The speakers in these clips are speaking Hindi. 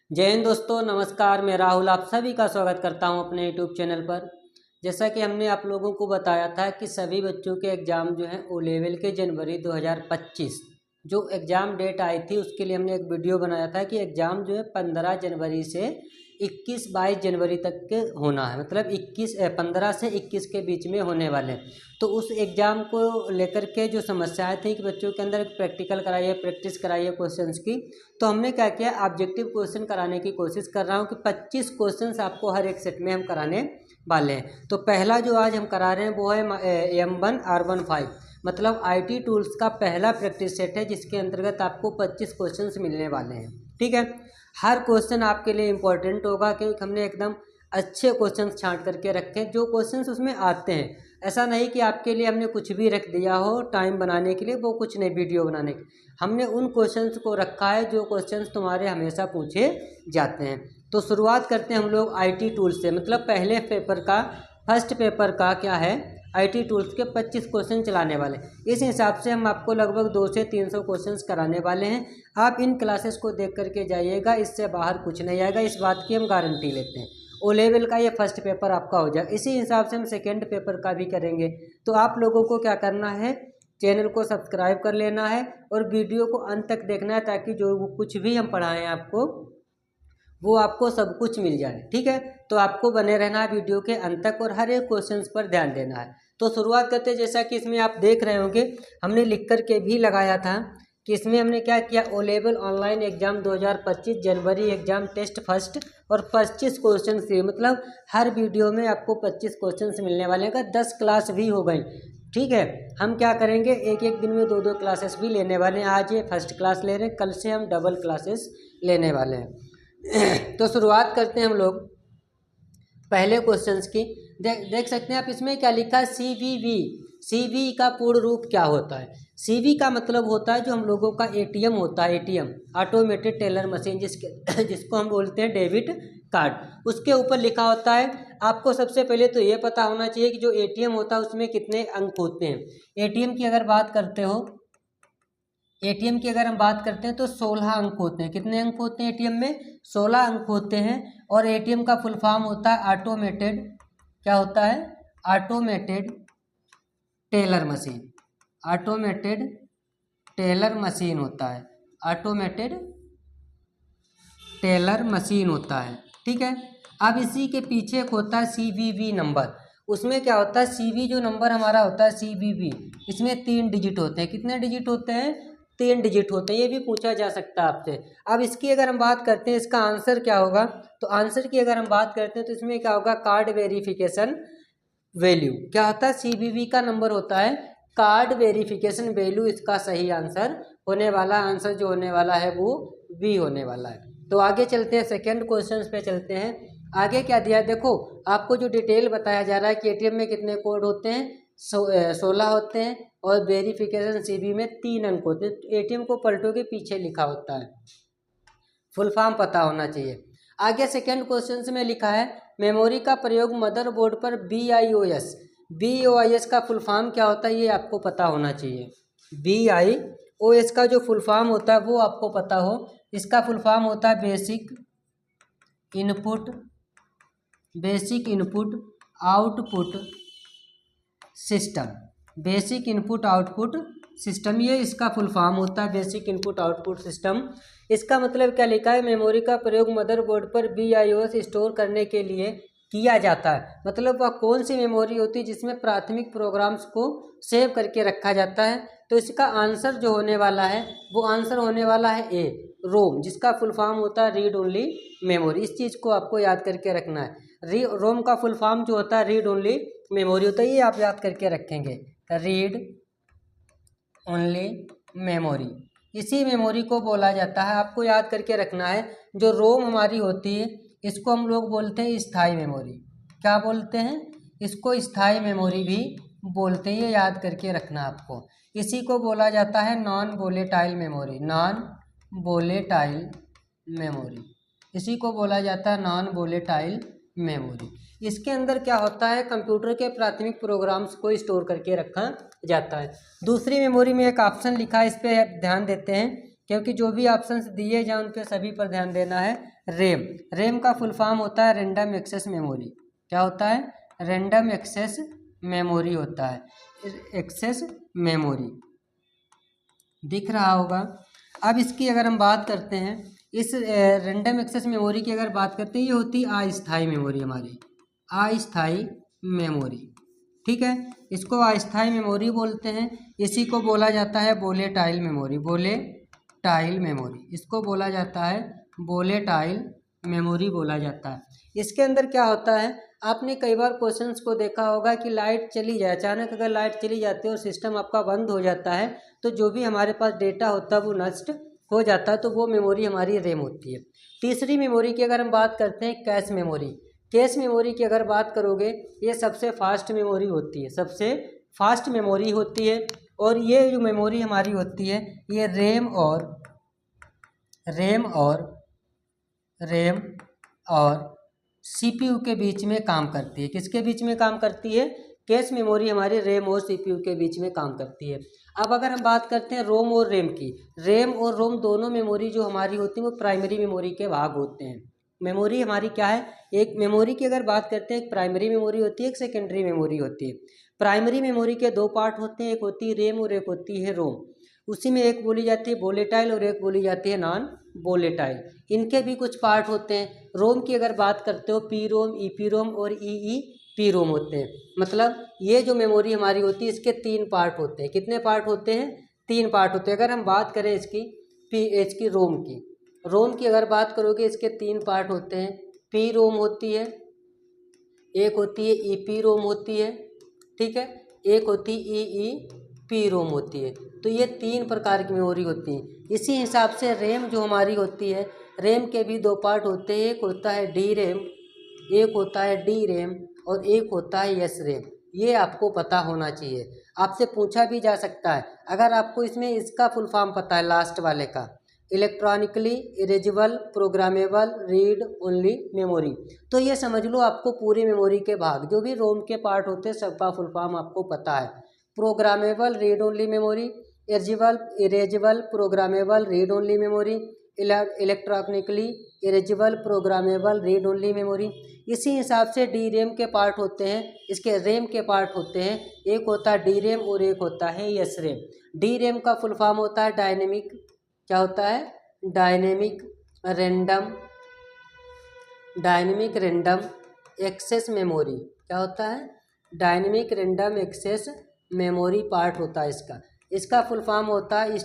जय हिंद दोस्तों, नमस्कार। मैं राहुल आप सभी का स्वागत करता हूं अपने यूट्यूब चैनल पर। जैसा कि हमने आप लोगों को बताया था कि सभी बच्चों के एग्ज़ाम जो हैं ओ लेवल के जनवरी 2025 जो एग्ज़ाम डेट आई थी उसके लिए हमने एक वीडियो बनाया था कि एग्ज़ाम जो है 15 जनवरी से 21-22 जनवरी तक के होना है, मतलब 15 से 21 के बीच में होने वाले हैं। तो उस एग्ज़ाम को लेकर के जो समस्याएं थी कि बच्चों के अंदर प्रैक्टिकल कराइए, प्रैक्टिस कराइए क्वेश्चंस की, तो हमने क्या किया, ऑब्जेक्टिव क्वेश्चन कराने की कोशिश कर रहा हूँ कि 25 क्वेश्चंस आपको हर एक सेट में हम कराने वाले हैं। तो पहला जो आज हम करा रहे हैं वो है M1R15, मतलब IT टूल्स का पहला प्रैक्टिस सेट है जिसके अंतर्गत आपको 25 क्वेश्चंस मिलने वाले हैं। ठीक है, हर क्वेश्चन आपके लिए इम्पोर्टेंट होगा क्योंकि हमने एकदम अच्छे क्वेश्चंस छांट करके रखे हैं जो क्वेश्चंस उसमें आते हैं। ऐसा नहीं कि आपके लिए हमने कुछ भी रख दिया हो टाइम बनाने के लिए, वो कुछ नहीं, वीडियो बनाने के हमने उन क्वेश्चंस को रखा है जो क्वेश्चंस तुम्हारे हमेशा पूछे जाते हैं। तो शुरुआत करते हैं हम लोग IT टूल्स से, मतलब पहले पेपर का, फर्स्ट पेपर का क्या है, IT टूल्स के 25 क्वेश्चन चलाने वाले। इस हिसाब से हम आपको लगभग 200 से 300 क्वेश्चंस कराने वाले हैं। आप इन क्लासेस को देख करके जाइएगा, इससे बाहर कुछ नहीं आएगा, इस बात की हम गारंटी लेते हैं। ओ लेवल का ये फर्स्ट पेपर आपका हो जाए, इसी हिसाब से हम सेकेंड पेपर का भी करेंगे। तो आप लोगों को क्या करना है, चैनल को सब्सक्राइब कर लेना है और वीडियो को अंत तक देखना है ताकि जो कुछ भी हम पढ़ाएं आपको वो आपको सब कुछ मिल जाए। ठीक है, तो आपको बने रहना है वीडियो के अंत तक और हर एक क्वेश्चन पर ध्यान देना है। तो शुरुआत करते हैं। जैसा कि इसमें आप देख रहे होंगे हमने लिख कर के भी लगाया था कि इसमें हमने क्या किया, ओ लेवल ऑनलाइन एग्जाम 2025 जनवरी एग्जाम टेस्ट फर्स्ट और 25 क्वेश्चन से, मतलब हर वीडियो में आपको 25 क्वेश्चन मिलने वाले हैं। अगर 10 क्लास भी हो गई, ठीक है, हम क्या करेंगे, एक एक दिन में 2-2 क्लासेस भी लेने वाले हैं। आज ये फर्स्ट क्लास ले रहे हैं, कल से हम डबल क्लासेस लेने वाले हैं। तो शुरुआत करते हैं हम लोग पहले क्वेश्चंस की। देख सकते हैं आप इसमें क्या लिखा है, CVV। CV का पूर्ण रूप क्या होता है? CV का मतलब होता है जो हम लोगों का ATM होता है, ATM ऑटोमेटेड टेलर मशीन, जिसको हम बोलते हैं डेबिट कार्ड। उसके ऊपर लिखा होता है। आपको सबसे पहले तो ये पता होना चाहिए कि जो ATM होता है उसमें कितने अंक होते हैं। ATM की अगर बात करते हो, ATM की अगर हम बात करते हैं तो 16 अंक होते हैं। कितने अंक होते हैं ATM में? 16 अंक होते हैं। और ATM का फुल फॉर्म होता है ऑटोमेटेड, क्या होता है, automated teller machine. Automated teller machine होता है, ऑटोमेटेड टेलर मशीन होता है। ठीक है, अब इसी के पीछे एक होता है CVV नंबर। उसमें क्या होता है, CV जो नंबर हमारा होता है CVV, इसमें 3 डिजिट होते हैं। कितने डिजिट होते हैं? 3 डिजिट होते हैं। ये भी पूछा जा सकता है आपसे। अब इसकी अगर हम बात करते हैं इसका आंसर क्या होगा, तो आंसर की अगर हम बात करते हैं तो इसमें क्या होगा, कार्ड वेरिफिकेशन वैल्यू। क्या होता है, CVV का नंबर होता है कार्ड वेरिफिकेशन वैल्यू। इसका सही आंसर होने वाला, आंसर जो होने वाला है वो B होने वाला है। तो आगे चलते हैं, सेकेंड क्वेश्चन पे चलते हैं। आगे क्या दिया है, देखो आपको जो डिटेल बताया जा रहा है कि ATM में कितने कोड होते हैं, 16 होते हैं और वेरिफिकेशन CV में 3 अंक होते हैं। ATM को पलटो के पीछे लिखा होता है, फुल फॉर्म पता होना चाहिए। आगे सेकेंड क्वेश्चन में लिखा है मेमोरी का प्रयोग मदरबोर्ड पर BIOS का फुल फॉर्म क्या होता है, ये आपको पता होना चाहिए। BIOS का जो फुल फॉर्म होता है वो आपको पता हो। इसका फुल फॉर्म होता है basic input output system. Basic input output system, ये इसका फुल फॉर्म होता है, बेसिक इनपुट आउटपुट सिस्टम। इसका मतलब क्या लिखा है, मेमोरी का प्रयोग मदरबोर्ड पर BIOS स्टोर करने के लिए किया जाता है। मतलब वह कौन सी मेमोरी होती है जिसमें प्राथमिक प्रोग्राम्स को सेव करके रखा जाता है। तो इसका आंसर जो होने वाला है वो आंसर होने वाला है A, रोम, जिसका फुल फॉर्म होता है रीड ओनली मेमोरी। इस चीज़ को आपको याद करके रखना है। रोम का फुल फॉर्म जो होता है रीड ओनली मेमोरी होता है, ये आप याद करके रखेंगे, रीड ओनली मेमोरी। इसी मेमोरी को बोला जाता है, आपको याद करके रखना है। जो रोम हमारी होती है इसको हम लोग बोलते हैं स्थायी मेमोरी। क्या बोलते हैं? इसको स्थायी मेमोरी भी बोलते हैं, ये याद करके रखना आपको। इसी को बोला जाता है non volatile memory. Non volatile memory, इसी को बोला जाता है नॉन वोलेटाइल मेमोरी। इसके अंदर क्या होता है, कंप्यूटर के प्राथमिक प्रोग्राम्स को स्टोर करके रखा जाता है। दूसरी मेमोरी में एक ऑप्शन लिखा है, इस पर ध्यान देते हैं क्योंकि जो भी ऑप्शंस दिए जाए उन पे सभी पर ध्यान देना है। रैम, रैम का फुल फॉर्म होता है रैंडम एक्सेस मेमोरी। क्या होता है? रैंडम एक्सेस मेमोरी होता है, एक्सेस मेमोरी दिख रहा होगा। अब इसकी अगर हम बात करते हैं, इस रैंडम एक्सेस मेमोरी की अगर बात करते हैं, ये होती है अस्थायी मेमोरी हमारी, अस्थायी मेमोरी। ठीक है, इसको अस्थायी मेमोरी बोलते हैं। इसी को बोला जाता है वोलेटाइल मेमोरी, वोलेटाइल मेमोरी, इसको बोला जाता है वोलेटाइल मेमोरी बोला जाता है। इसके अंदर क्या होता है, आपने कई बार क्वेश्चंस को देखा होगा कि लाइट चली जाए, अचानक अगर लाइट चली जाती है और सिस्टम आपका बंद हो जाता है तो जो भी हमारे पास डेटा होता है वो नष्ट हो जाता है, तो वो मेमोरी हमारी रैम होती है। तीसरी मेमोरी की अगर हम बात करते हैं कैश मेमोरी, कैश मेमोरी की अगर बात करोगे, ये सबसे फास्ट मेमोरी होती है, सबसे फास्ट मेमोरी होती है। और ये जो मेमोरी हमारी होती है ये रैम और सीपीयू के बीच में काम करती है। किसके बीच में काम करती है? कैश मेमोरी हमारी रैम और सीपीयू के बीच में काम करती है। अब अगर हम बात करते हैं रोम और रैम की, रैम और रोम दोनों मेमोरी जो हमारी होती है वो प्राइमरी मेमोरी के भाग होते हैं। मेमोरी हमारी क्या है, एक मेमोरी की अगर बात करते हैं, एक प्राइमरी मेमोरी होती है, एक सेकेंडरी मेमोरी होती है। प्राइमरी मेमोरी के दो पार्ट होते हैं, एक होती है रैम और एक होती है रोम। उसी में एक बोली जाती है वोलेटाइल और एक बोली जाती है नॉन वोलेटाइल। इनके भी कुछ पार्ट होते हैं। रोम की अगर बात करते हो, पी रोम, ईपी रोम और ईईपी रोम होते हैं। मतलब ये जो मेमोरी हमारी होती है इसके 3 पार्ट होते हैं। कितने पार्ट होते हैं? 3 पार्ट होते हैं। अगर हम बात करें इसकी रोम की अगर बात करोगे, इसके 3 पार्ट होते हैं। पी रोम होती है, एक होती है ईपी रोम होती है, ठीक है, एक होती ईईपी रोम होती है। तो ये 3 प्रकार की मेमोरी होती हैं। इसी हिसाब से रैम जो हमारी होती है, रैम के भी 2 पार्ट होते हैं, एक होता है डी रैम, एक होता है डी रैम और एक होता है एस रैम। ये आपको पता होना चाहिए, आपसे पूछा भी जा सकता है। अगर आपको इसमें इसका फुल फॉर्म पता है लास्ट वाले का, electronically erasable programmable read only memory, तो ये समझ लो आपको पूरी मेमोरी के भाग जो भी रोम के पार्ट होते हैं सबका फुल फॉर्म आपको पता है। Programmable read only memory, erasable programmable read only memory, electronically erasable programmable read only memory. इसी हिसाब से डी रैम के पार्ट होते हैं, इसके रैम के पार्ट होते हैं, एक होता है डी रैम और एक होता है एस रैम। डी रैम का फुल फॉर्म होता है डायनेमिक, क्या होता है? Dynamic random access memory. क्या होता है? Dynamic random access memory part होता है इसका फुल फॉर्म होता है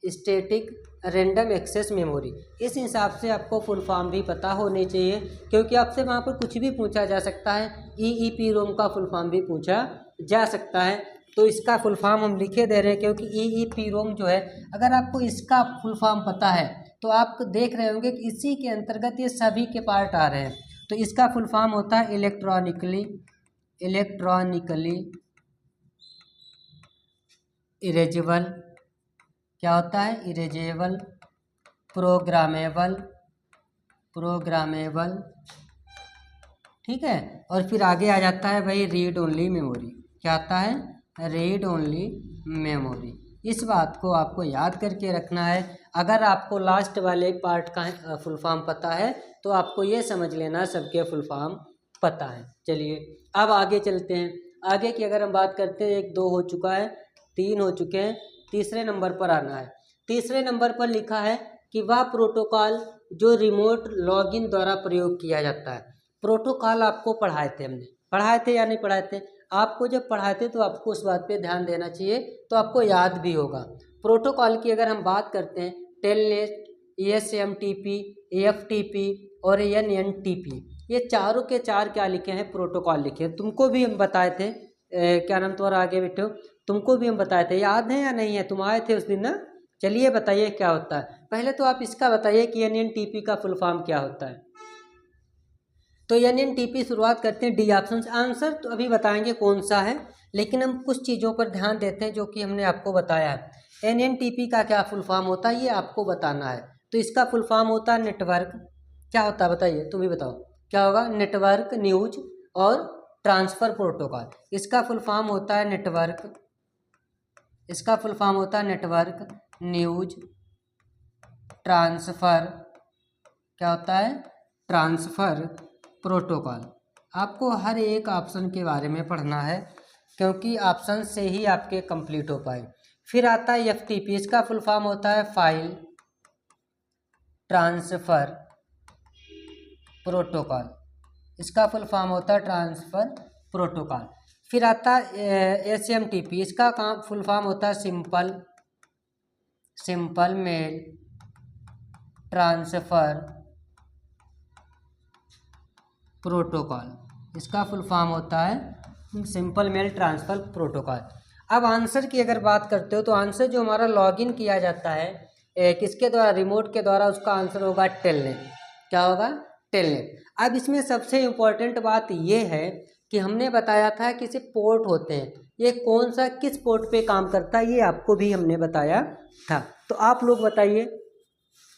स्टैटिक रैंडम एक्सेस मेमोरी। इस हिसाब से आपको फुल फॉर्म भी पता होने चाहिए, क्योंकि आपसे वहाँ पर कुछ भी पूछा जा सकता है। ईईपी रोम का फुल फॉर्म भी पूछा जा सकता है, तो इसका फुल फॉर्म हम लिखे दे रहे हैं, क्योंकि ईईपी रोम जो है अगर आपको इसका फुल फॉर्म पता है तो आप देख रहे होंगे कि इसी के अंतर्गत ये सभी के पार्ट आ रहे हैं। तो इसका फुल फॉर्म होता है इलेक्ट्रॉनिकली इरेजेबल, क्या होता है? इरेजेबल प्रोग्रामेबल, ठीक है। और फिर आगे आ जाता है भाई रीड ओनली मेमोरी। क्या आता है? Read only memory. इस बात को आपको याद करके रखना है। अगर आपको लास्ट वाले पार्ट का फुल फॉर्म पता है तो आपको ये समझ लेना सबके फुल फॉर्म पता है। चलिए अब आगे चलते हैं। आगे की अगर हम बात करते हैं, 1 2 हो चुका है, 3 हो चुके हैं, तीसरे नंबर पर आना है। तीसरे नंबर पर लिखा है कि वह प्रोटोकॉल जो रिमोट लॉगिन द्वारा प्रयोग किया जाता है। प्रोटोकॉल आपको पढ़ाए थे, हमने पढ़ाए थे या नहीं पढ़ाए थे? आपको जब पढ़ाए थे तो आपको उस बात पे ध्यान देना चाहिए, तो आपको याद भी होगा। प्रोटोकॉल की अगर हम बात करते हैं, टेलनेट, एसएमटीपी, एफटीपी और एनएनटीपी, ये चारों के चार क्या लिखे हैं? प्रोटोकॉल लिखे हैं। तुमको भी हम बताए थे, क्या नाम तुम्हारा आगे बैठो, तुमको भी हम बताए थे, याद है या नहीं है? तुम आए थे उस दिन ना? चलिए बताइए क्या होता है। पहले तो आप इसका बताइए कि एनएनटीपी का फुल फॉर्म क्या होता है। तो एनएनटीपी शुरुआत करते हैं डी ऑप्शन से। आंसर तो अभी बताएंगे कौन सा है, लेकिन हम कुछ चीज़ों पर ध्यान देते हैं जो कि हमने आपको बताया है। एनएनटीपी का क्या फुल फॉर्म होता है ये आपको बताना है। तो इसका फुल फॉर्म होता है नेटवर्क, क्या होता है बताइए, तुम ही बताओ क्या होगा? नेटवर्क न्यूज और ट्रांसफ़र प्रोटोकॉल। इसका फुल फॉर्म होता है नेटवर्क, इसका फुल फॉर्म होता है नेटवर्क न्यूज ट्रांसफ़र क्या होता है, ट्रांसफ़र प्रोटोकॉल। आपको हर एक ऑप्शन के बारे में पढ़ना है क्योंकि ऑप्शन से ही आपके कंप्लीट हो पाए। फिर आता है एफटीपी, इसका फुल फॉर्म होता है फाइल ट्रांसफ़र प्रोटोकॉल, इसका फुल फॉर्म होता है ट्रांसफ़र प्रोटोकॉल। फिर आता है एसएमटीपी, इसका काम फुल फॉर्म होता है सिंपल मेल ट्रांसफ़र प्रोटोकॉल, इसका फुल फॉर्म होता है सिंपल मेल ट्रांसफ़र प्रोटोकॉल। अब आंसर की अगर बात करते हो तो आंसर जो हमारा लॉगिन किया जाता है किसके द्वारा, रिमोट के द्वारा, उसका आंसर होगा टेलनेट। क्या होगा, टेलनेट। अब इसमें सबसे इम्पोर्टेंट बात ये है कि हमने बताया था कि सिर्फ पोर्ट होते हैं, ये कौन सा किस पोर्ट पे काम करता है ये आपको भी हमने बताया था। तो आप लोग बताइए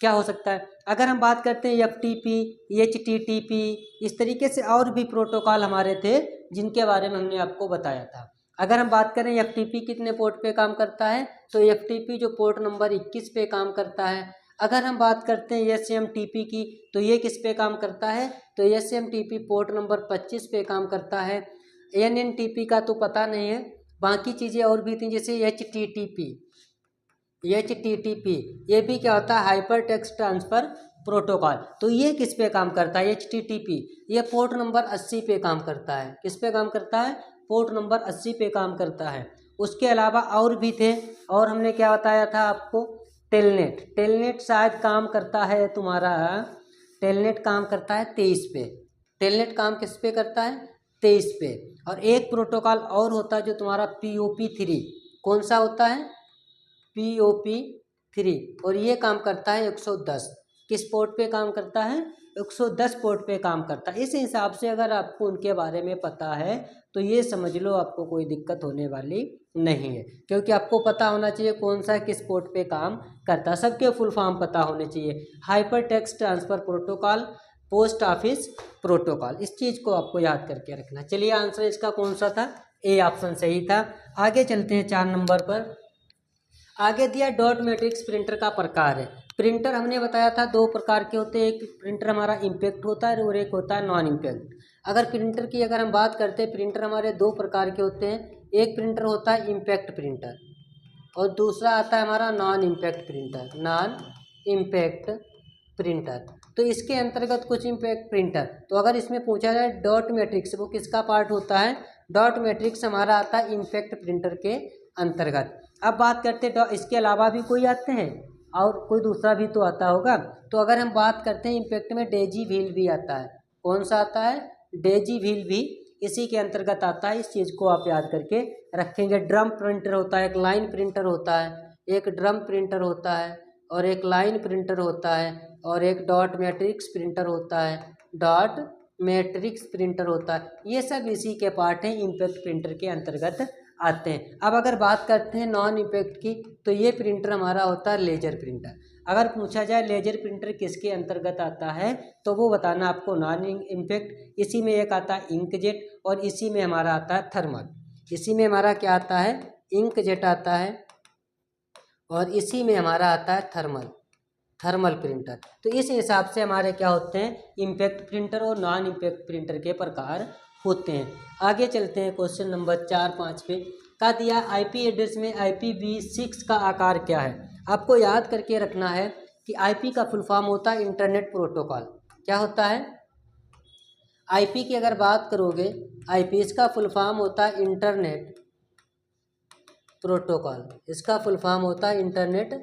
क्या हो सकता है। अगर हम बात करते हैं एफटीपी, एचटीटीपी, इस तरीके से और भी प्रोटोकॉल हमारे थे जिनके बारे में हमने आपको बताया था। अगर हम बात करें एफटीपी कितने पोर्ट पे काम करता है, तो एफटीपी जो पोर्ट नंबर 21 पे काम करता है। अगर हम बात करते हैं एसएमटीपी की, तो ये किस पे काम करता है, तो एसएमटीपी पोर्ट नंबर 25 पे काम करता है। एनएनटीपी का तो पता नहीं है, बाकी चीज़ें और भी थी जैसे एचटीटीपी, ये भी क्या होता है, हाइपर टेक्स्ट ट्रांसफ़र प्रोटोकॉल। तो ये किस पे काम करता है, एचटीटीपी, ये पोर्ट नंबर 80 पे काम करता है। किस पे काम करता है, पोर्ट नंबर 80 पे काम करता है। उसके अलावा और भी थे, और हमने क्या बताया था आपको, टेलनेट शायद काम करता है तुम्हारा, टेलनेट काम करता है 23 पे। टेलनेट काम किस पे करता है, 23 पे। और एक प्रोटोकॉल और होता है जो तुम्हारा POP3, कौन सा होता है, POP3, और ये काम करता है 110। किस पोर्ट पे काम करता है, 110 पोर्ट पे काम करता है। इस हिसाब से अगर आपको उनके बारे में पता है तो ये समझ लो आपको कोई दिक्कत होने वाली नहीं है, क्योंकि आपको पता होना चाहिए कौन सा किस पोर्ट पे काम करता है। सबके फुल फॉर्म पता होने चाहिए, hyper text transfer protocol, post office protocol, इस चीज़ को आपको याद करके रखना। चलिए आंसर इसका कौन सा था, ए ऑप्शन सही था। आगे चलते हैं 4 नंबर पर। आगे दिया डॉट मैट्रिक्स प्रिंटर का प्रकार है। प्रिंटर हमने बताया था 2 प्रकार के होते हैं, एक प्रिंटर हमारा इम्पैक्ट होता है और एक होता है नॉन इम्पैक्ट। अगर प्रिंटर की अगर हम बात करते हैं, प्रिंटर हमारे 2 प्रकार के होते हैं, एक प्रिंटर होता है इम्पैक्ट प्रिंटर और दूसरा आता है हमारा नॉन इम्पैक्ट प्रिंटर। तो इसके अंतर्गत कुछ इम्पैक्ट प्रिंटर, तो अगर इसमें पूछा जाए डॉट मैट्रिक्स वो किसका पार्ट होता है, डॉट मैट्रिक्स हमारा आता है इम्पैक्ट प्रिंटर के अंतर्गत। अब बात करते हैं इसके अलावा भी कोई आते हैं और कोई दूसरा भी तो आता होगा। तो अगर हम बात करते हैं इम्पैक्ट में डेजी व्हील भी आता है। कौन सा आता है, डेजी व्हील भी इसी के अंतर्गत आता है। इस चीज़ को आप याद करके रखेंगे। ड्रम प्रिंटर होता है, एक लाइन प्रिंटर होता है, एक ड्रम प्रिंटर होता है और एक लाइन प्रिंटर होता है और एक डॉट मैट्रिक्स प्रिंटर होता है। ये सब इसी के पार्ट हैं, इम्पैक्ट प्रिंटर के अंतर्गत आते हैं। अब अगर बात करते हैं नॉन इम्पैक्ट की, तो ये प्रिंटर हमारा होता है लेजर प्रिंटर। अगर पूछा जाए लेजर प्रिंटर किसके अंतर्गत आता है, तो वो बताना आपको नॉन इम्पैक्ट। इसी में एक आता है इंकजेट और इसी में हमारा आता है थर्मल। इसी में हमारा क्या आता है, इंकजेट आता है और इसी में हमारा आता है थर्मल प्रिंटर। तो इस हिसाब से हमारे क्या होते हैं, इम्पैक्ट प्रिंटर और नॉन इम्पैक्ट प्रिंटर के प्रकार होते हैं। आगे चलते हैं क्वेश्चन नंबर 4-5 पे। का दिया IP एड्रेस में IPv6 का आकार क्या है। आपको याद करके रखना है कि IP का फुल फॉर्म होता है इंटरनेट प्रोटोकॉल। क्या होता है, IP की अगर बात करोगे, IP इसका फुल फॉर्म होता है इंटरनेट प्रोटोकॉल, इसका फुल फॉर्म होता है इंटरनेट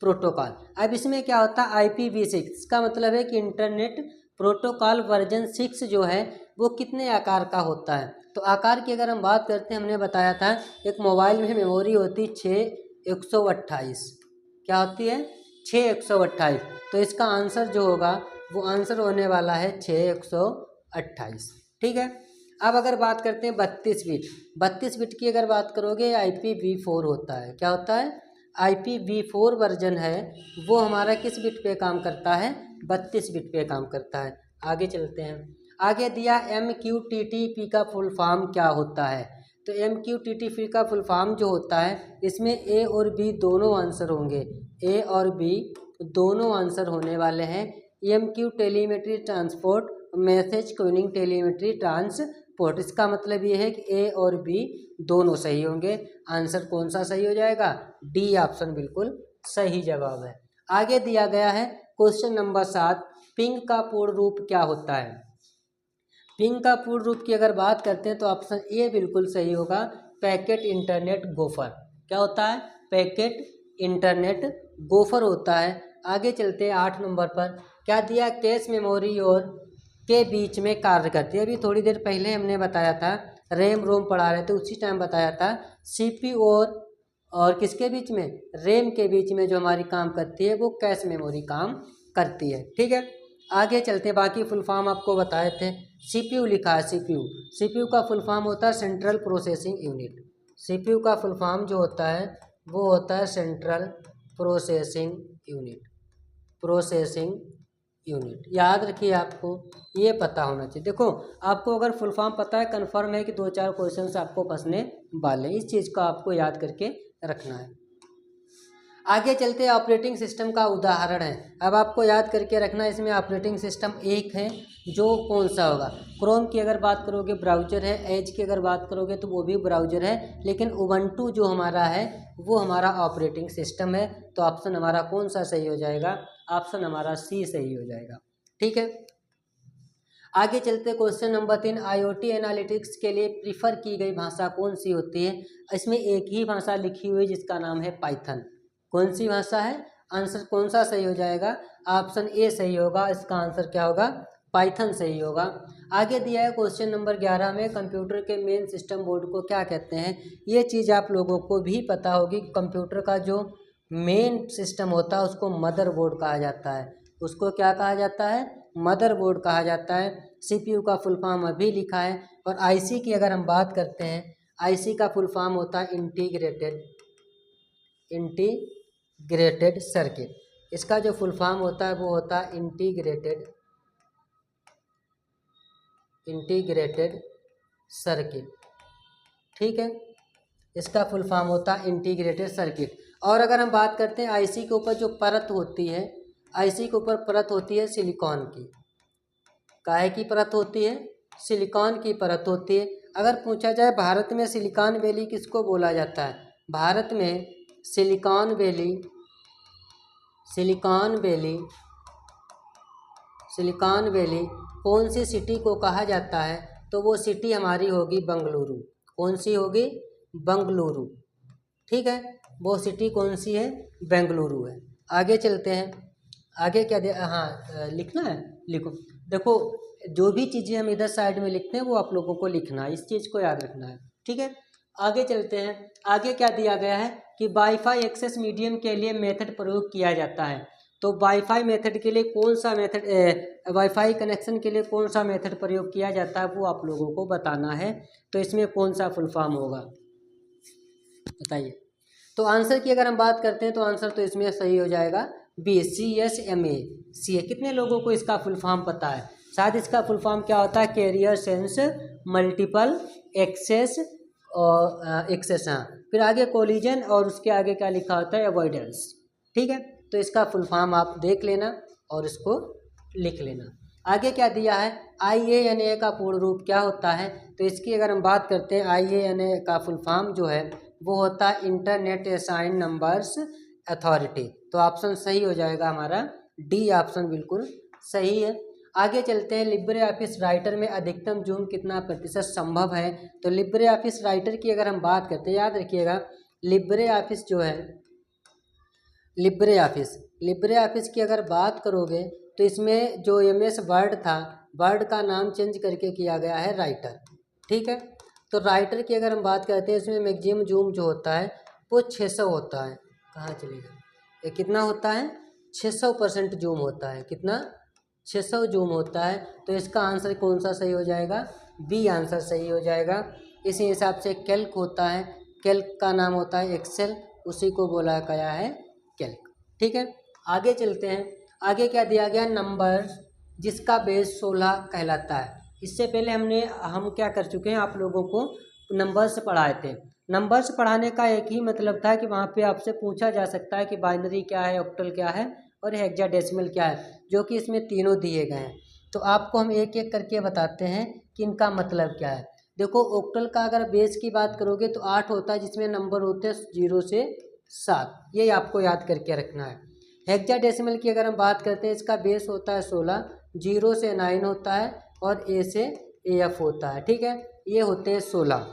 प्रोटोकॉल। अब इसमें क्या होता है, IPv6 इसका मतलब है कि इंटरनेट प्रोटोकॉल वर्जन 6 जो है वो कितने आकार का होता है। तो आकार की अगर हम बात करते हैं, हमने बताया था एक मोबाइल में मेमोरी होती 6/128। क्या होती है, 6/128। तो इसका आंसर जो होगा वो आंसर होने वाला है 6/128। ठीक है। अब अगर बात करते हैं 32 बिट की अगर बात करोगे, IPv4 होता है। क्या होता है, IPv4 वर्जन है वो हमारा किस बिट पे काम करता है, 32 बिट पे काम करता है। आगे चलते हैं। आगे दिया MQTT का फुल फॉर्म क्या होता है। तो MQTT का फुल फॉर्म जो होता है इसमें ए और बी दोनों आंसर होंगे, ए और बी दोनों आंसर होने वाले हैं। EMQ telemetry transport, message queuing telemetry transport, इसका मतलब ये है कि ए और बी दोनों सही होंगे। आंसर कौन सा सही हो जाएगा? डी ऑप्शन बिल्कुल सही जवाब है। आगे दिया गया है क्वेश्चन नंबर 7, पिंग का पूर्ण रूप क्या होता है? पिंग का पूर्ण रूप की अगर बात करते हैं तो ऑप्शन ए बिल्कुल सही होगा, पैकेट इंटरनेट गोफर। क्या होता है? पैकेट इंटरनेट गोफर होता है। आगे चलते हैं 8 नंबर पर, क्या दिया? कैश मेमोरी और के बीच में कार्य करती है। अभी थोड़ी देर पहले हमने बताया था, रैम रोम पढ़ा रहे थे उसी टाइम बताया था, CPU और किसके बीच में? रैम के बीच में जो हमारी काम करती है वो कैश मेमोरी काम करती है। ठीक है, आगे चलते हैं, बाकी फुल फॉर्म आपको बताए थे। CPU लिखा है, CPU का फुल फॉर्म होता है सेंट्रल प्रोसेसिंग यूनिट। CPU का फुल फॉर्म जो होता है वो होता है सेंट्रल प्रोसेसिंग यूनिट। याद रखिए, आपको ये पता होना चाहिए। देखो, आपको अगर फुल फॉर्म पता है, कन्फर्म है कि 2-4 क्वेश्चन आपको फंसने वाले, इस चीज़ को आपको याद करके रखना है। आगे चलते हैं, ऑपरेटिंग सिस्टम का उदाहरण है। अब आपको याद करके रखना, इसमें ऑपरेटिंग सिस्टम एक है जो कौन सा होगा? क्रोम की अगर बात करोगे ब्राउज़र है, एज की अगर बात करोगे तो वो भी ब्राउज़र है, लेकिन उबंटू जो हमारा है वो हमारा ऑपरेटिंग सिस्टम है। तो ऑप्शन हमारा कौन सा सही हो जाएगा? ऑप्शन हमारा सी सही हो जाएगा। ठीक है, आगे चलते क्वेश्चन नंबर 3, IoT एनालिटिक्स के लिए प्रीफर की गई भाषा कौन सी होती है? इसमें एक ही भाषा लिखी हुई जिसका नाम है पाइथन। कौन सी भाषा है? आंसर कौन सा सही हो जाएगा? ऑप्शन ए सही होगा, इसका आंसर क्या होगा? पाइथन सही होगा। आगे दिया है क्वेश्चन नंबर 11 में, कंप्यूटर के मेन सिस्टम बोर्ड को क्या कहते हैं? ये चीज़ आप लोगों को भी पता होगी, कंप्यूटर का जो मेन सिस्टम होता है उसको मदरबोर्ड कहा जाता है। उसको क्या कहा जाता है? मदरबोर्ड कहा जाता है। CPU का फुल फॉर्म अभी लिखा है। और IC की अगर हम बात करते हैं, IC का फुल फॉर्म होता है इंटीग्रेटेड सर्किट। इसका जो फुल फॉर्म होता है वो होता है इंटीग्रेटेड सर्किट। ठीक है, इसका फुल फॉर्म होता है इंटीग्रेटेड सर्किट। और अगर हम बात करते हैं IC के ऊपर जो परत होती है, IC के ऊपर परत होती है सिलिकॉन की। काहे की परत होती है? सिलिकॉन की परत होती है। अगर पूछा जाए भारत में सिलिकॉन वैली किसको बोला जाता है? भारत में सिलिकॉन वैली कौन सी सिटी को कहा जाता है? तो वो सिटी हमारी होगी बेंगलुरु। कौन सी होगी? बेंगलुरु। ठीक है, वो सिटी कौन सी है? बेंगलुरु है। आगे चलते हैं, आगे क्या लिखना है, लिखो। देखो, जो भी चीज़ें हम इधर साइड में लिखते हैं वो आप लोगों को लिखना है, इस चीज़ को याद रखना है। ठीक है, आगे चलते हैं। आगे क्या दिया गया है कि वाईफाई एक्सेस मीडियम के लिए मेथड प्रयोग किया जाता है। तो वाईफाई मेथड के लिए कौन सा मेथड, वाईफाई कनेक्शन के लिए कौन सा मेथड प्रयोग किया जाता है वो आप लोगों को बताना है। तो इसमें कौन सा फुल फॉर्म होगा बताइए। तो आंसर की अगर हम बात करते हैं तो आंसर तो इसमें सही हो जाएगा बी, CSMA। कितने लोगों को इसका फुल फॉर्म पता है? शायद इसका फुल फॉर्म क्या होता है? कैरियर सेंस मल्टीपल एक्सेस और एक्सेस। हाँ, फिर आगे कोलिजन और उसके आगे क्या लिखा होता है? अवॉइडेंस। ठीक है, तो इसका फुल फॉर्म आप देख लेना और इसको लिख लेना। आगे क्या दिया है? IANA का पूर्ण रूप क्या होता है? तो इसकी अगर हम बात करते हैं, IANA का फुल फॉर्म जो है वो होता है इंटरनेट असाइन नंबर्स अथॉरिटी। तो ऑप्शन सही हो जाएगा हमारा डी ऑप्शन बिल्कुल सही है। आगे चलते हैं, लिब्रे ऑफिस राइटर में अधिकतम जूम कितना प्रतिशत संभव है? तो लिब्रे ऑफिस राइटर की अगर हम बात करते हैं, याद रखिएगा, लिब्रे ऑफिस जो है, लिब्रे ऑफिस की अगर बात करोगे तो इसमें जो MS वर्ड था, वर्ड का नाम चेंज करके किया गया है राइटर। ठीक है, तो राइटर की अगर हम बात करते हैं, इसमें मैक्सिमम जूम जो होता है वो 600 होता है। कहाँ चलेगा? ये कितना होता है? 600% जूम होता है। कितना? 600 जूम होता है। तो इसका आंसर कौन सा सही हो जाएगा? बी आंसर सही हो जाएगा। इसी हिसाब से कैल्क होता है, कैल्क का नाम होता है एक्सेल, उसी को बोला गया है कैल्क। ठीक है, आगे चलते हैं। आगे क्या दिया गया? नंबर जिसका बेस 16 कहलाता है। इससे पहले हम क्या कर चुके हैं, आप लोगों को नंबर्स पढ़ाए थे। नंबर्स पढ़ाने का एक ही मतलब था कि वहाँ पे आपसे पूछा जा सकता है कि बाइनरी क्या है, ऑक्टल क्या है और हेक्साडेसिमल क्या है, जो कि इसमें तीनों दिए गए हैं। तो आपको हम एक एक करके बताते हैं कि इनका मतलब क्या है। देखो, ऑक्टल का अगर बेस की बात करोगे तो 8 होता है, जिसमें नंबर होते हैं 0 से 7, ये आपको याद करके रखना है। हेक्साडेसिमल की अगर हम बात करते हैं, इसका बेस होता है 16, 0 से 9 होता है और ए से AF होता है, ठीक है, ये होते हैं 16।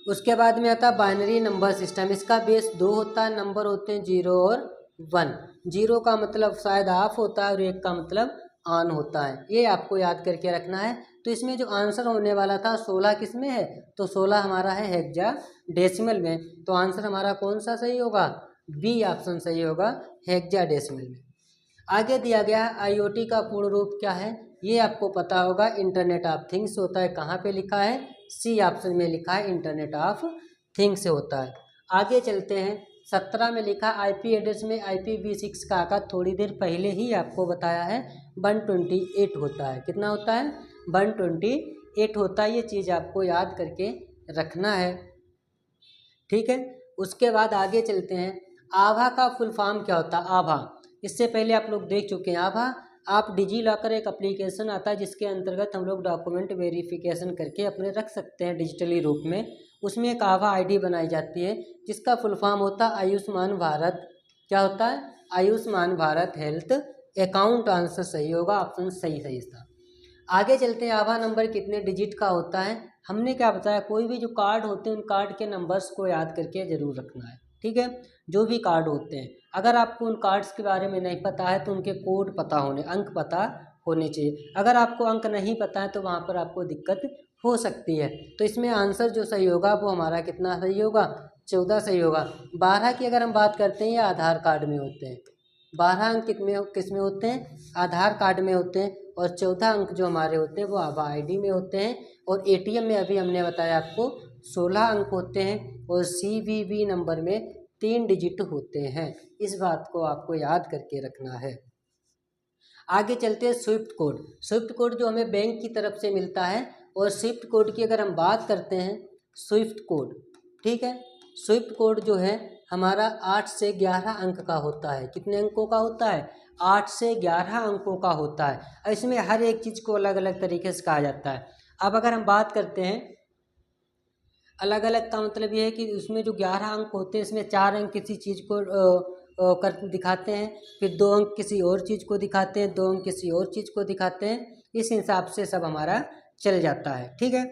उसके बाद में आता है बाइनरी नंबर सिस्टम, इसका बेस 2 होता है, नंबर होते हैं 0 और 1। 0 का मतलब शायद ऑफ होता है और 1 का मतलब ऑन होता है, ये आपको याद करके रखना है। तो इसमें जो आंसर होने वाला था 16 किस में है, तो 16 हमारा है हेक्साडेसिमल में। तो आंसर हमारा कौन सा सही होगा, बी ऑप्शन सही होगा, हेक्साडेसिमल में। आगे दिया गया है IoT का पूर्ण रूप क्या है, ये आपको पता होगा, इंटरनेट ऑफ थिंग्स होता है। कहाँ पे लिखा है, सी ऑप्शन में लिखा है, इंटरनेट ऑफ थिंग्स होता है। आगे चलते हैं, 17 में लिखा IP एड्रेस में IPv6 का आकार थोड़ी देर पहले ही आपको बताया है 128 होता है। कितना होता है, 128 होता है, ये चीज़ आपको याद करके रखना है, ठीक है। उसके बाद आगे चलते हैं, आभा का फुल फॉर्म क्या होता है। आभा इससे पहले आप लोग देख चुके हैं। आभा, आप डिजी लॉकर एक एप्लीकेशन आता है जिसके अंतर्गत हम लोग डॉक्यूमेंट वेरिफिकेशन करके अपने रख सकते हैं डिजिटली रूप में। उसमें एक आभा ID बनाई जाती है जिसका फुल फॉर्म होता है आयुष्मान भारत, क्या होता है, Ayushman Bharat health account. Answer सही होगा, ऑप्शन सही सही था। आगे चलते हैं, आभा नंबर कितने डिजिट का होता है। हमने क्या बताया, कोई भी जो कार्ड होते हैं उन कार्ड के नंबर्स को याद करके जरूर रखना है, ठीक है। जो भी कार्ड होते हैं, अगर आपको उन कार्ड्स के बारे में नहीं पता है तो उनके कोड पता होने, अंक पता होने चाहिए। अगर आपको अंक नहीं पता है तो वहाँ पर आपको दिक्कत हो सकती है। तो इसमें आंसर जो सही होगा वो हमारा कितना सही होगा, 14 सही होगा। 12 की अगर हम बात करते हैं, ये आधार कार्ड में होते हैं। 12 अंक किस में होते हैं, आधार कार्ड में होते हैं। और 14 अंक जो हमारे होते हैं वो आभा ID में होते हैं। और ATM में अभी हमने बताया आपको 16 अंक होते हैं। और CVV नंबर में 3 डिजिट होते हैं। इस बात को आपको याद करके रखना है। आगे चलते हैं, स्विफ्ट कोड। स्विफ्ट कोड जो हमें बैंक की तरफ से मिलता है। और स्विफ्ट कोड की अगर हम बात करते हैं, स्विफ्ट कोड, ठीक है, स्विफ्ट कोड जो है हमारा 8 से 11 अंक का होता है। कितने अंकों का होता है, 8 से 11 अंकों का होता है। और इसमें हर एक चीज़ को अलग अलग तरीके से कहा जाता है। अब अगर हम बात करते हैं, अलग अलग का मतलब ये है कि उसमें जो 11 अंक होते हैं, इसमें 4 अंक किसी चीज़ को कर दिखाते हैं, फिर 2 अंक किसी और चीज़ को दिखाते हैं, 2 अंक किसी और चीज़ को दिखाते हैं। इस हिसाब से सब हमारा चल जाता है, ठीक है।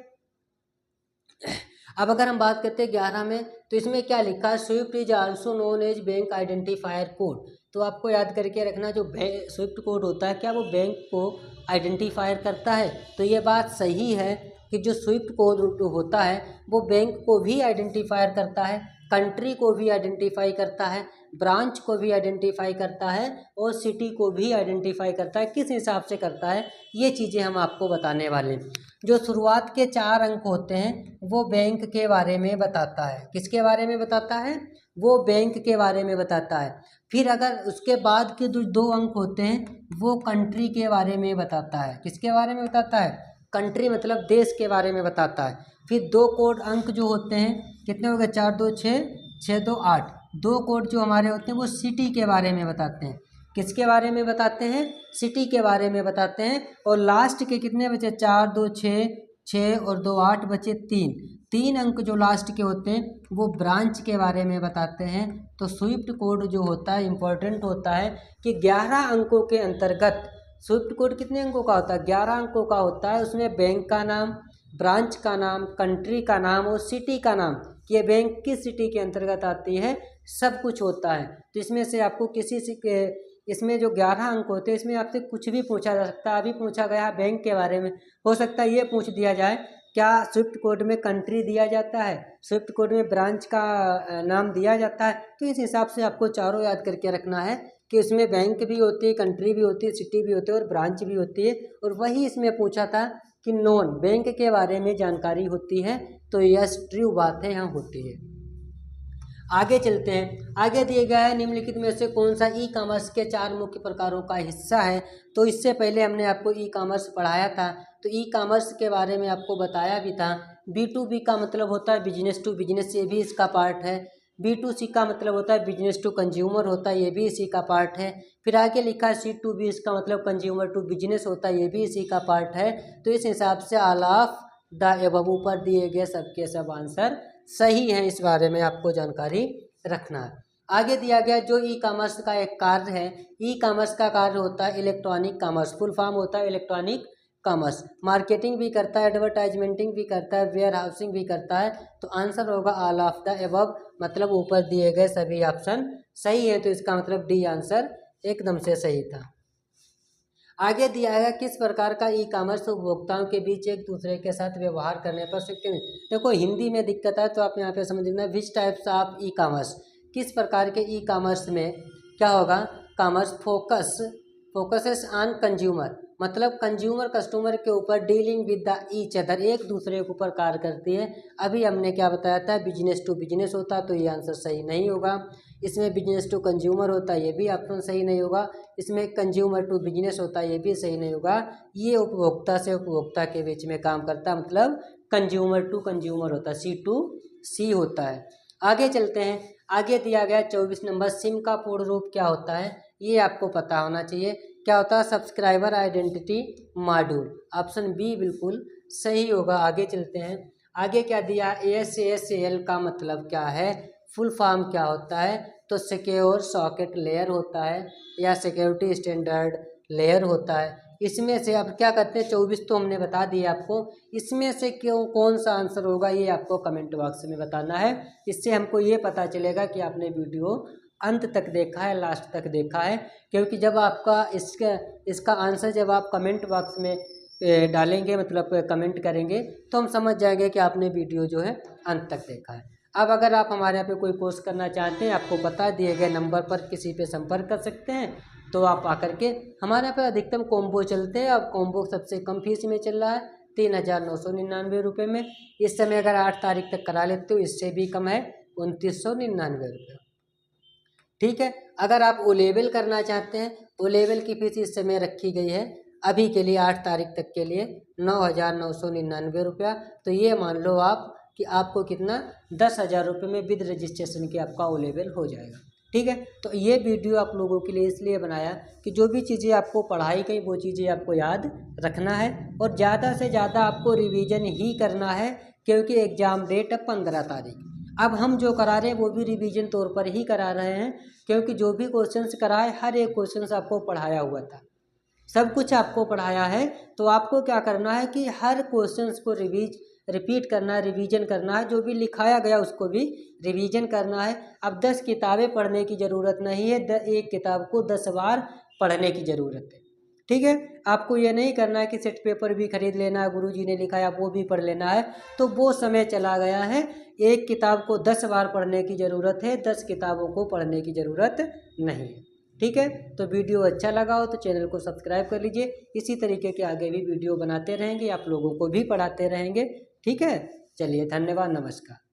अब अगर हम बात करते हैं 11 में, तो इसमें क्या लिखा है, SWIFT is also known as bank identifier code. तो आपको याद करके रखना, जो स्विफ्ट कोड होता है क्या वो बैंक को आइडेंटिफायर करता है। तो ये बात सही है कि जो स्विफ्ट कोड होता है वो बैंक को भी आइडेंटिफायर करता है, कंट्री को भी आइडेंटिफाई करता है, ब्रांच को भी आइडेंटिफाई करता है और सिटी को भी आइडेंटिफाई करता है। किस हिसाब से करता है, ये चीज़ें हम आपको बताने वाले हैं। जो शुरुआत के 4 अंक होते हैं वो बैंक के बारे में बताता है। किसके बारे में बताता है, वो बैंक के बारे में बताता है। फिर अगर उसके बाद के जो 2 अंक होते हैं वो कंट्री के बारे में बताता है। किसके बारे में बताता है, कंट्री मतलब देश के बारे में बताता है। फिर 2 कोड अंक जो होते हैं, कितने हो गए, 4 2 6, 6 2 8। 2 कोड जो हमारे होते हैं वो सिटी के बारे में बताते हैं। किसके बारे में बताते हैं, सिटी के बारे में बताते हैं। और लास्ट के कितने बचे, 4 2 6, 6 और 2 8 बचे 3 अंक जो लास्ट के होते हैं वो ब्रांच के बारे में बताते हैं। तो स्विफ्ट कोड जो होता है इम्पोर्टेंट होता है कि 11 अंकों के अंतर्गत स्विफ्ट कोड कितने अंकों का होता है, 11 अंकों का होता है। उसमें बैंक का नाम, ब्रांच का नाम, कंट्री का नाम और सिटी का नाम, कि ये बैंक किस सिटी के अंतर्गत आती है, सब कुछ होता है। तो इसमें से आपको किसी से, इसमें जो 11 अंक होते हैं इसमें आपसे कुछ भी पूछा जा सकता है। अभी पूछा गया बैंक के बारे में, हो सकता है ये पूछ दिया जाए क्या स्विफ्ट कोड में कंट्री दिया जाता है, स्विफ्ट कोड में ब्रांच का नाम दिया जाता है। तो इस हिसाब से आपको चारों याद करके रखना है कि उसमें बैंक भी होती है, कंट्री भी होती है, सिटी भी होती है और ब्रांच भी होती है। और वही इसमें पूछा था कि नॉन बैंक के बारे में जानकारी होती है। तो यस, ट्रू बात है, यहाँ होती है। आगे चलते हैं, आगे दिए गया है निम्नलिखित में से कौन सा ई कॉमर्स के 4 मुख्य प्रकारों का हिस्सा है। तो इससे पहले हमने आपको ई कॉमर्स पढ़ाया था, तो ई कॉमर्स के बारे में आपको बताया भी था B2B का मतलब होता है बिजनेस टू बिजनेस, ये भी इसका पार्ट है। B2C का मतलब होता है बिजनेस टू कंज्यूमर होता है, ये भी इसी का पार्ट है। फिर आगे लिखा है C2B, इसका मतलब कंज्यूमर टू बिजनेस होता है, ये भी इसी का पार्ट है। तो इस हिसाब से ऑल ऑफ द एबव ऊपर दिए गए सबके सब आंसर सही हैं, इस बारे में आपको जानकारी रखना है। आगे दिया गया जो ई कॉमर्स का एक कार्य है, ई कॉमर्स का कार्य होता है इलेक्ट्रॉनिक कॉमर्स, फुल फॉर्म होता है इलेक्ट्रॉनिक कॉमर्स। मार्केटिंग भी करता है, एडवर्टाइजमेंटिंग भी करता है, वेयर हाउसिंग भी करता है। तो आंसर होगा ऑल ऑफ द एबव, मतलब ऊपर दिए गए सभी ऑप्शन सही है। तो इसका मतलब डी आंसर एकदम से सही था। आगे दिया है किस प्रकार का ई कॉमर्स उपभोक्ताओं के बीच एक दूसरे के साथ व्यवहार करने पर सीखते हैं। देखो हिंदी में दिक्कत है तो आप यहाँ पे समझ लेना, which types of e commerce, किस प्रकार के ई कॉमर्स में क्या होगा, कॉमर्स फोकसेस ऑन कंज्यूमर, मतलब कंज्यूमर कस्टमर के ऊपर, dealing with the each other, एक दूसरे के ऊपर कार्य करती है। अभी हमने क्या बताया था, बिजनेस टू बिजनेस होता, तो ये आंसर सही नहीं होगा। इसमें बिजनेस टू कंज्यूमर होता है, ये भी ऑप्शन सही नहीं होगा। इसमें कंज्यूमर टू बिजनेस होता है, ये भी सही नहीं होगा। ये उपभोक्ता से उपभोक्ता के बीच में काम करता है, मतलब कंज्यूमर टू कंज्यूमर होता है, C2C होता है। आगे चलते हैं, आगे दिया गया 24 नंबर, सिम का पूर्ण रूप क्या होता है, ये आपको पता होना चाहिए। क्या होता है, subscriber identity module, option B बिल्कुल सही होगा। आगे चलते हैं, आगे क्या दिया, ASAL का मतलब क्या है, फुल फॉर्म क्या होता है, तो सिक्योर सॉकेट लेयर होता है या सिक्योरिटी स्टैंडर्ड लेयर होता है। इसमें से अब क्या करते हैं, 24 तो हमने बता दिया आपको, इसमें से क्यों कौन सा आंसर होगा ये आपको कमेंट बॉक्स में बताना है। इससे हमको ये पता चलेगा कि आपने वीडियो अंत तक देखा है, लास्ट तक देखा है। क्योंकि जब आपका इसका आंसर जब आप कमेंट बॉक्स में डालेंगे, मतलब कमेंट करेंगे, तो हम समझ जाएंगे कि आपने वीडियो जो है अंत तक देखा है। अब अगर आप हमारे यहाँ पे कोई कोर्स करना चाहते हैं, आपको पता दिए गए नंबर पर किसी पे संपर्क कर सकते हैं। तो आप आकर के हमारे यहाँ पे अधिकतम कॉम्बो चलते हैं। अब कॉम्बो सबसे कम फीस में चल रहा है 3,999 रुपये में। इस समय अगर 8 तारीख तक करा लेते हो, इससे भी कम है 2,999 रुपये। ठीक है, अगर आप ओ लेवल करना चाहते हैं, ओ लेवल की फीस इस समय रखी गई है अभी के लिए 8 तारीख तक के लिए 9,999 रुपया। तो ये मान लो आप कि आपको कितना 10,000 रुपये में विद रजिस्ट्रेशन के आपका ओ लेवल हो जाएगा। ठीक है, तो ये वीडियो आप लोगों के लिए इसलिए बनाया कि जो भी चीज़ें आपको पढ़ाई गई वो चीज़ें आपको याद रखना है और ज़्यादा से ज़्यादा आपको रिवीजन ही करना है, क्योंकि एग्ज़ाम डेट है 15 तारीख। अब हम जो करा रहे हैं वो भी रिवीजन तौर पर ही करा रहे हैं, क्योंकि जो भी क्वेश्चंस कराए हर एक क्वेश्चंस आपको पढ़ाया हुआ था, सब कुछ आपको पढ़ाया है। तो आपको क्या करना है कि हर क्वेश्चंस को रिपीट करना है, रिवीजन करना है, जो भी लिखाया गया उसको भी रिवीजन करना है। अब 10 किताबें पढ़ने की ज़रूरत नहीं है, एक किताब को 10 बार पढ़ने की ज़रूरत है। ठीक है, आपको ये नहीं करना है कि सेट पेपर भी खरीद लेना है, गुरुजी ने लिखा है वो भी पढ़ लेना है, तो वो समय चला गया है। एक किताब को 10 बार पढ़ने की ज़रूरत है, 10 किताबों को पढ़ने की ज़रूरत नहीं है। ठीक है, तो वीडियो अच्छा लगा हो तो चैनल को सब्सक्राइब कर लीजिए। इसी तरीके के आगे भी वीडियो बनाते रहेंगे, आप लोगों को भी पढ़ाते रहेंगे। ठीक है, चलिए धन्यवाद, नमस्कार।